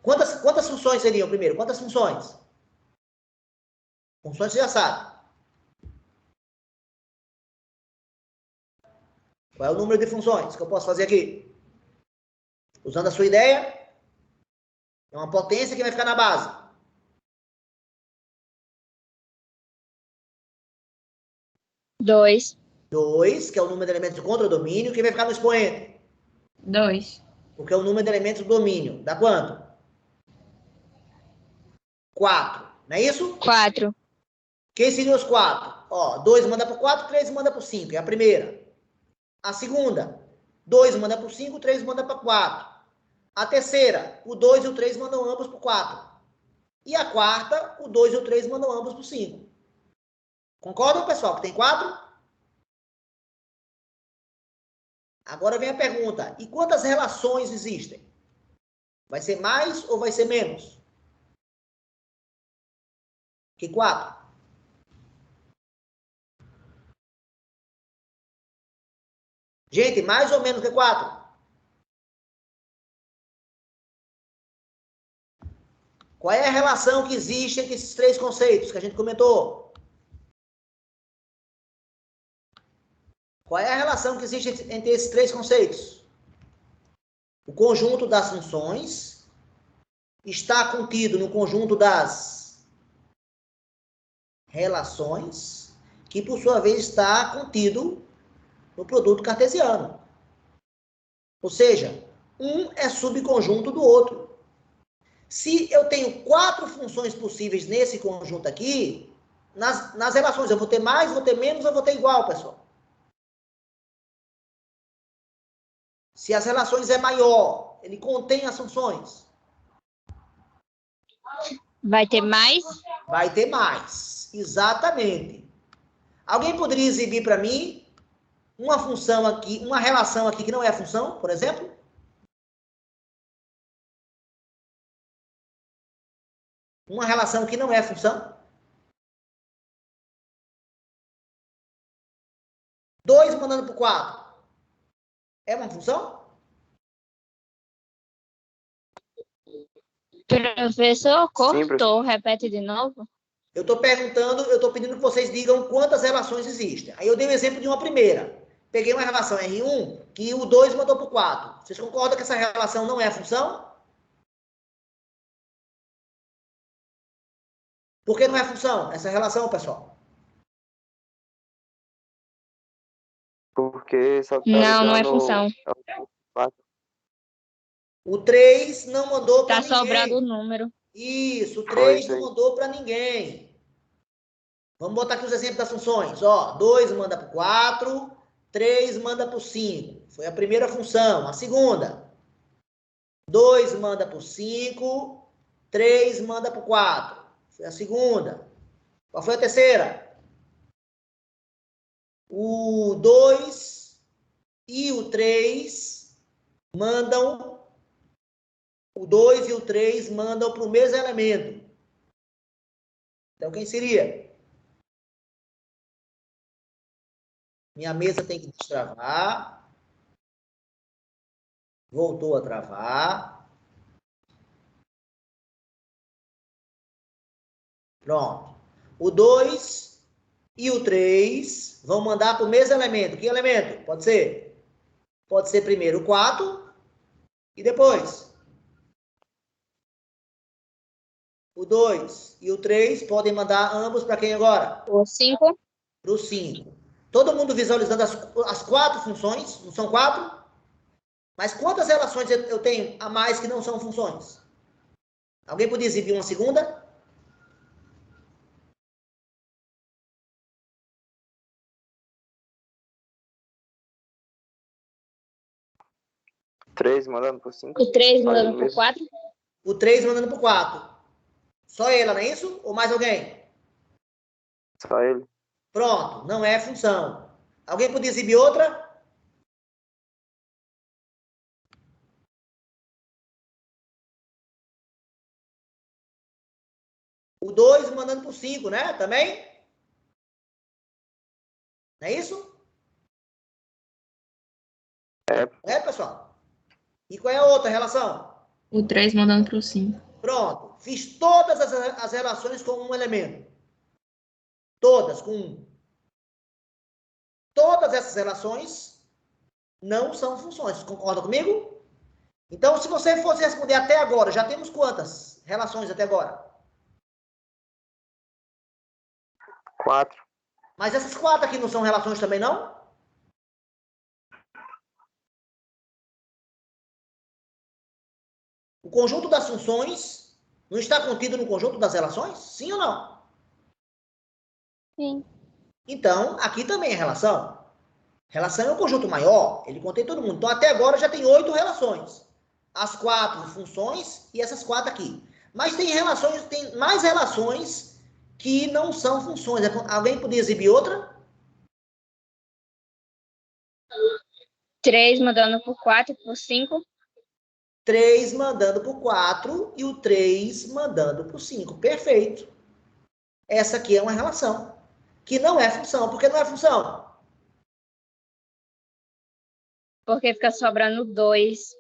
Quantas funções seriam, primeiro? Quantas funções? Funções você já sabe. Qual é o número de funções que eu posso fazer aqui? Usando a sua ideia, é uma potência que vai ficar na base. 2. 2, que é o número de elementos do contradomínio, que vai ficar no expoente. 2. Porque é o número de elementos do domínio. Dá quanto? 4. Não é isso? 4. Quem seriam os 4? Ó, 2 manda para 4, 3 manda para 5. É a primeira. A segunda, 2 manda para 5, 3 manda para 4. A terceira, o 2 e o 3 mandam ambos para 4. E a quarta, o 2 e o 3 mandam ambos para 5. Concordam, pessoal, que tem 4? Agora vem a pergunta. E quantas relações existem? Vai ser mais ou vai ser menos? Que 4? Gente, mais ou menos que 4? Qual é a relação que existe entre esses 3 conceitos que a gente comentou? Qual é a relação que existe entre esses 3 conceitos? O conjunto das funções está contido no conjunto das relações, que por sua vez está contido no produto cartesiano. Ou seja, um é subconjunto do outro. Se eu tenho 4 funções possíveis nesse conjunto aqui, nas relações eu vou ter mais, vou ter menos, ou vou ter igual, pessoal. Se as relações é maior, ele contém as funções. Vai ter mais? Vai ter mais, exatamente. Alguém poderia exibir para mim uma função aqui, uma relação aqui que não é a função, por exemplo? Uma relação que não é a função? 2 mandando para 4. É uma função? Professor, Sim, cortou. Repete de novo. Eu estou pedindo que vocês digam quantas relações existem. Aí eu dei o exemplo de uma primeira. Peguei uma relação R1 que o 2 mandou para o 4. Vocês concordam que essa relação não é a função? Por que não é a função, essa relação, pessoal? Porque só tá Não, não é ligando função. O 3 não mandou para Tá ninguém. sobrando o número. Isso, o Foi 3 isso não aí. mandou para ninguém. Vamos botar aqui os exemplos das funções. Ó, 2 manda para o 4, 3 manda para o 5. Foi a primeira função. A segunda. 2 manda para o 5, 3 manda para o 4. Foi a segunda. Qual foi a terceira? O 2 e o 3 mandam... O 2 e o 3 mandam para o mesmo elemento. Então, quem seria? Minha mesa tem que destravar. Voltou a travar. Pronto. O 2 e o 3 vão mandar para o mesmo elemento. Que elemento? Pode ser? Pode ser primeiro o 4 e depois. O 2 e o 3 podem mandar ambos para quem agora? O 5. Para o 5. Todo mundo visualizando as 4 funções, não são 4? Mas quantas relações eu tenho a mais que não são funções? Alguém podia exibir uma segunda? Três mandando por 5. O 3 Só mandando ele por mesmo. 4. O 3 mandando por 4. Só ela, não é isso? Ou mais alguém? Só ele. Pronto, não é função. Alguém podia exibir outra? O 2 mandando por 5, né? Também? Não é isso? É, pessoal? E qual é a outra relação? O 3 mandando pro 5. Pronto. Fiz todas as relações com um elemento. Todas com um. Todas essas relações não são funções. Concorda comigo? Então, se você fosse responder até agora, já temos quantas relações até agora? 4. Mas essas 4 aqui não são relações também, não? O conjunto das funções não está contido no conjunto das relações? Sim ou não? Sim. Então, aqui também é relação. Relação é um conjunto maior, ele contém todo mundo. Então, até agora já tem 8 relações. As 4 funções e essas 4 aqui. Mas tem relações, tem mais relações que não são funções. Alguém podia exibir outra? 3 mandando por 4 por 5. 3 mandando por 4 e o 3 mandando por 5. Perfeito. Essa aqui é uma relação. Que não é função. Por que não é função? Porque fica sobrando 2.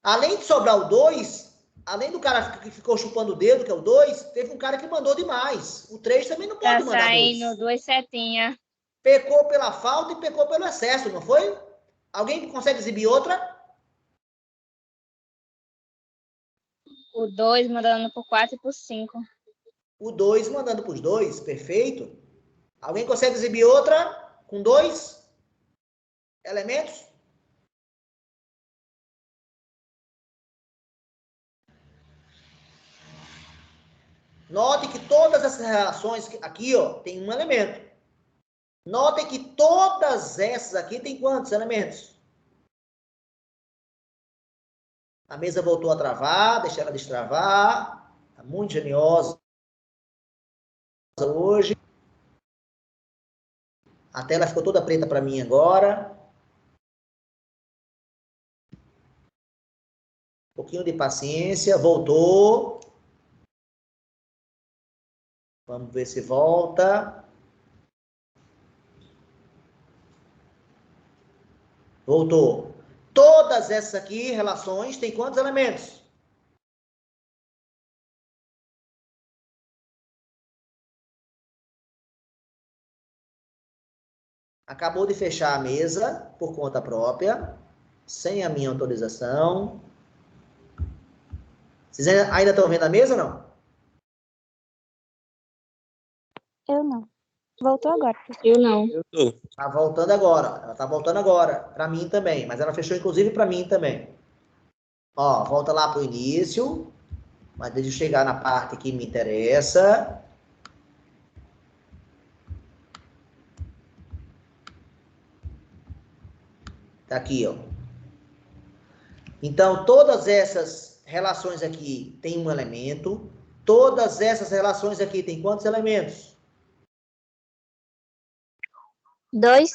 Além de sobrar o 2, além do cara que ficou chupando o dedo, que é o 2, teve um cara que mandou demais. O 3 também não Tá pode mandar 2. saindo 2 setinhas. Pecou pela falta e pecou pelo excesso, não foi? Alguém consegue exibir outra? O 2 mandando por 4 e por 5. O 2 mandando para os 2, perfeito. Alguém consegue exibir outra com 2 elementos? Note que todas essas relações aqui, ó, tem um elemento. Notem que todas essas aqui tem quantos elementos? A mesa voltou a travar, deixa ela destravar. Está muito geniosa hoje. A tela ficou toda preta para mim agora. Um pouquinho de paciência. Voltou. Vamos ver se volta. Voltou. Todas essas aqui, relações, tem quantos elementos? Acabou de fechar a mesa por conta própria, sem a minha autorização. Vocês ainda estão vendo a mesa ou não? Eu não. Voltou agora. Eu não. Eu tô. Tá voltando agora. Ela tá voltando agora. Para mim também. Mas ela fechou inclusive para mim também. Ó, volta lá pro início. Mas deixa eu chegar na parte que me interessa. Tá aqui, ó. Então, todas essas relações aqui têm um elemento. Todas essas relações aqui têm quantos elementos? 2.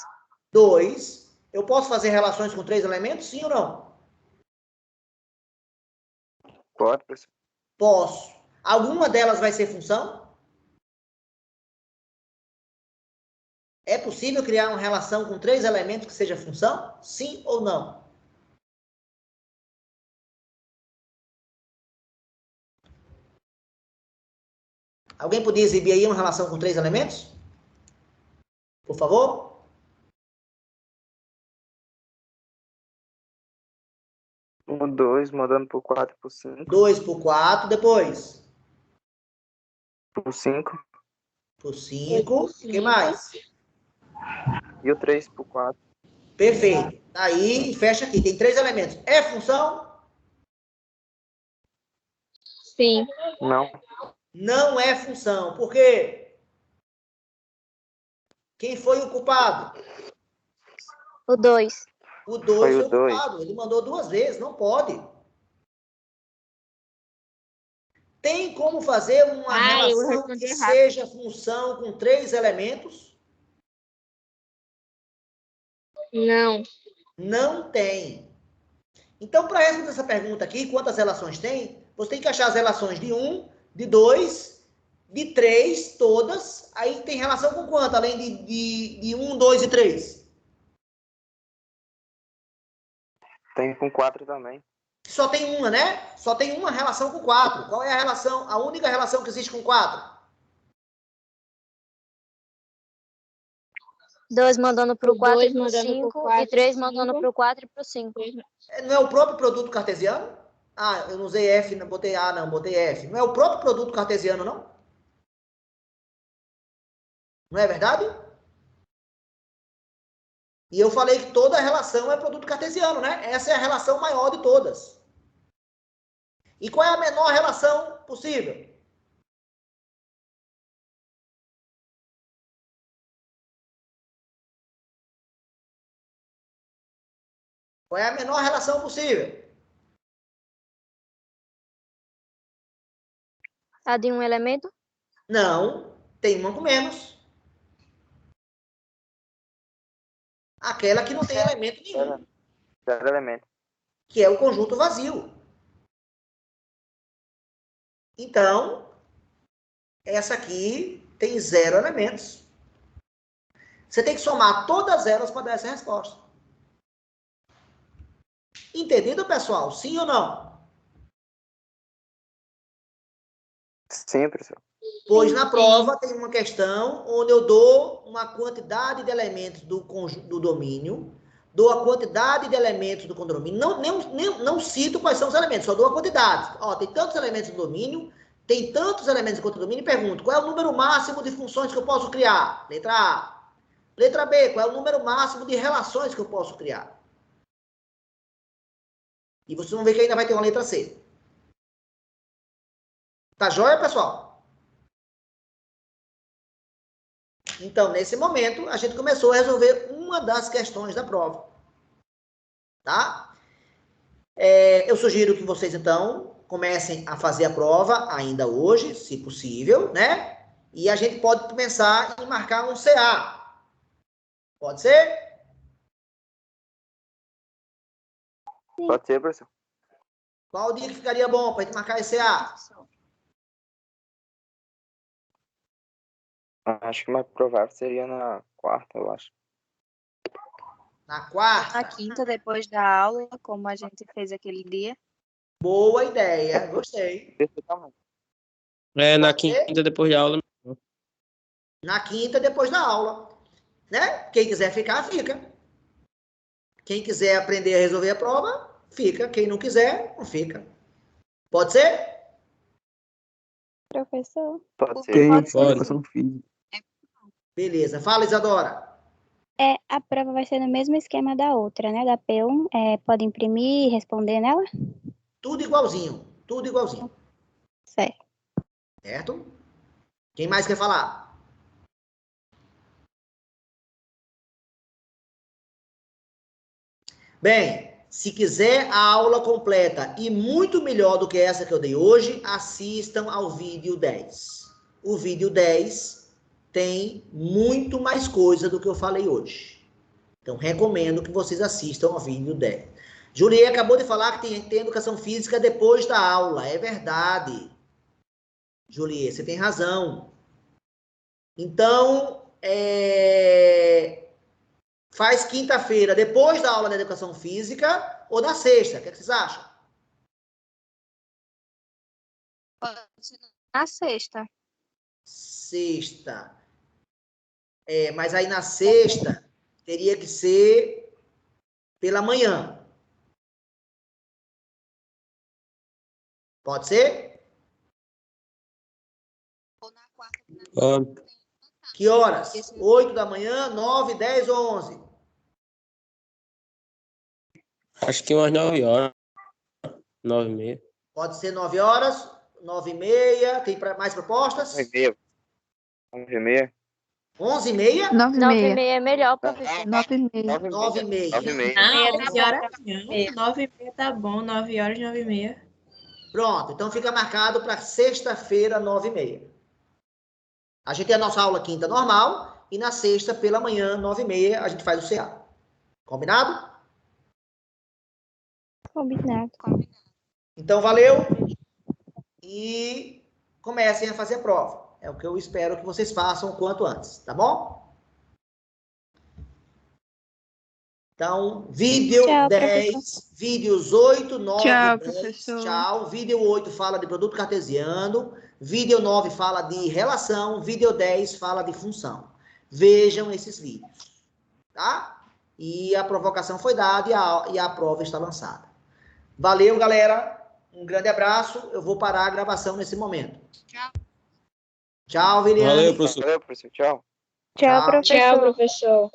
2. Eu posso fazer relações com 3 elementos, sim ou não? Pode, professor. Posso. Alguma delas vai ser função? É possível criar uma relação com 3 elementos que seja função? Sim ou não? Alguém podia exibir aí uma relação com 3 elementos? Por favor? O 2 mandando por 4 por 5. 2 por 4, depois. Por 5. Por 5. O que mais? E o 3 por 4. Perfeito. Aí, fecha aqui. Tem 3 elementos. É função? Sim. Não. Não é função. Por quê? Quem foi o culpado? O 2. O 2 Foi foi o o 2. culpado. Ele mandou 2 vezes. Não pode. Tem como fazer uma Eu relação respondi que errado. seja função com 3 elementos? Não. Não tem. Então, para responder essa pergunta aqui, quantas relações tem? Você tem que achar as relações de 1, de 2, de 3, todas. Aí tem relação com quanto? Além de 1, 2 e 3? Tem com 4 também. Só tem uma, né? Só tem uma relação com 4. Qual é a relação, a única relação que existe com 4? 2 mandando pro 4 e pro mandando pro 5. 4 E 3 e mandando 5. pro 4 e pro 5. Não é o próprio produto cartesiano? Ah, eu não usei F, não botei A, não, botei F. Não é o próprio produto cartesiano, não? Não é verdade? E eu falei que toda relação é produto cartesiano, né? Essa é a relação maior de todas. E qual é a menor relação possível? Qual é a menor relação possível? A de um elemento? Não, tem uma com menos. Aquela que não tem elemento nenhum, 0 elemento. que é o conjunto vazio. Então, essa aqui tem 0 elementos. Você tem que somar todas elas para dar essa resposta. Entendido, pessoal? Sim ou não? Sim, professor. Pois na prova tem uma questão onde eu dou uma quantidade de elementos do domínio, dou a quantidade de elementos do condomínio, não cito quais são os elementos, só dou a quantidade. Ó, tem tantos elementos do domínio, tem tantos elementos do condomínio, e pergunto, qual é o número máximo de funções que eu posso criar? Letra A. Letra B, qual é o número máximo de relações que eu posso criar? E vocês vão ver que ainda vai ter uma letra C. Tá joia, pessoal? Então, nesse momento, a gente começou a resolver uma das questões da prova. Tá? Eu sugiro que vocês, então, comecem a fazer a prova ainda hoje, se possível, né? E a gente pode pensar em marcar um CA. Pode ser? Pode ser, professor. Qual dia que ficaria bom para a gente marcar esse CA? Acho que o mais provável seria na quarta, eu acho. Na quarta? Na quinta, depois da aula, como a gente fez aquele dia. Boa ideia, gostei. Perfeitamente. Na Pode ser? quinta, depois da aula. Na quinta, depois da aula. Né? Quem quiser ficar, fica. Quem quiser aprender a resolver a prova, fica. Quem não quiser, não fica. Pode ser? Professor. Pode ser. Tem Educação física. Beleza. Fala, Isadora. A prova vai ser no mesmo esquema da outra, né? Da P1. Pode imprimir e responder nela? Tudo igualzinho. Tudo igualzinho. Certo. Certo? Quem mais quer falar? Bem, se quiser a aula completa e muito melhor do que essa que eu dei hoje, assistam ao vídeo 10. O vídeo 10 tem muito mais coisa do que eu falei hoje. Então, recomendo que vocês assistam ao vídeo 10. Julie acabou de falar que tem educação física depois da aula. É verdade. Julie, você tem razão. Então, faz quinta-feira, depois da aula de educação física, ou na sexta? O que vocês acham? Na sexta. Sexta. Mas aí na sexta, teria que ser pela manhã. Pode ser? Ou na quarta. Que horas? 8 da manhã, 9, 10 ou 11? Acho que umas 9 horas. 9h30. Pode ser 9 horas, 9h30. Tem mais propostas? 9h30. 11h30. 11h30? 9h30 é melhor, professor. 9h30. 9h30. 9h30. Não, 11 horas não. 9h30 tá bom. 9 horas, 9h30. Pronto, então fica marcado para sexta-feira, 9h30. A gente tem a nossa aula quinta normal e na sexta, pela manhã, 9h30, a gente faz o CA. Combinado? Combinado. Então, valeu. E comecem a fazer a prova. É o que eu espero que vocês façam o quanto antes, tá bom? Então, vídeo Tchau, 10, professor. vídeos 8, 9, Tchau, 10. professor. Tchau. Vídeo 8 fala de produto cartesiano. Vídeo 9 fala de relação. Vídeo 10 fala de função. Vejam esses vídeos. Tá? E a provocação foi dada e a prova está lançada. Valeu, galera. Um grande abraço. Eu vou parar a gravação nesse momento. Tchau. Tchau, Viliane. Valeu, professor. Valeu, professor. Tchau. Tchau, professor. Tchau, professor.